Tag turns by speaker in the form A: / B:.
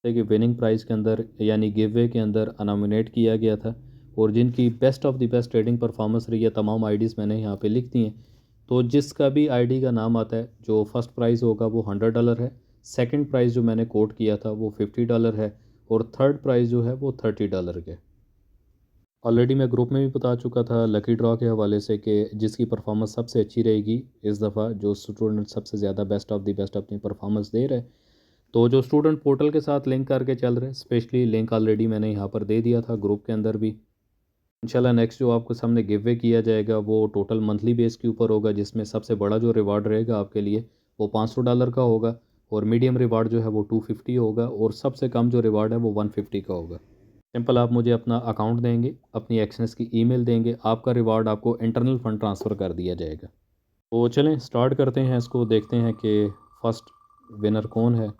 A: कि winning prize के अंदर यानी गिव वे के अंदर नॉमिनेट किया गया था, और जिनकी best of the best trading performance रही है तमाम आईडीज़ मैंने यहाँ पे लिख दी हैं। तो जिसका भी आईडी का नाम आता है, जो फर्स्ट प्राइज़ होगा वो $100 है, सेकंड प्राइज़ जो मैंने कोट किया था वो $50 है, और थर्ड प्राइज़ जो है वो $30 के। ऑलरेडी मैं ग्रुप में भी बता चुका था लकी ड्रॉ के हवाले से कि जिसकी परफॉर्मेंस सबसे अच्छी रहेगी इस दफ़ा, जो स्टूडेंट सबसे ज़्यादा बेस्ट ऑफ द बेस्ट अपनी परफॉर्मेंस दे रहे हैं, तो जो स्टूडेंट पोर्टल के साथ लिंक करके चल रहे हैं, स्पेशली लिंक ऑलरेडी मैंने यहाँ पर दे दिया था ग्रुप के अंदर भी। इंशाल्लाह नेक्स्ट जो आपको सामने गिव वे किया जाएगा वो टोटल मंथली बेस के ऊपर होगा, जिसमें सबसे बड़ा जो रिवार्ड रहेगा आपके लिए वो $500 का होगा, और मीडियम रिवार्ड जो है वो 250 होगा, और सबसे कम जो रिवार्ड है वो 150 का होगा। सिंपल आप मुझे अपना अकाउंट देंगे, अपनी एक्सनेस की ईमेल देंगे, आपका रिवार्ड आपको इंटरनल फ़ंड ट्रांसफ़र कर दिया जाएगा। तो चलें स्टार्ट करते हैं इसको, देखते हैं कि फ़र्स्ट विनर कौन है।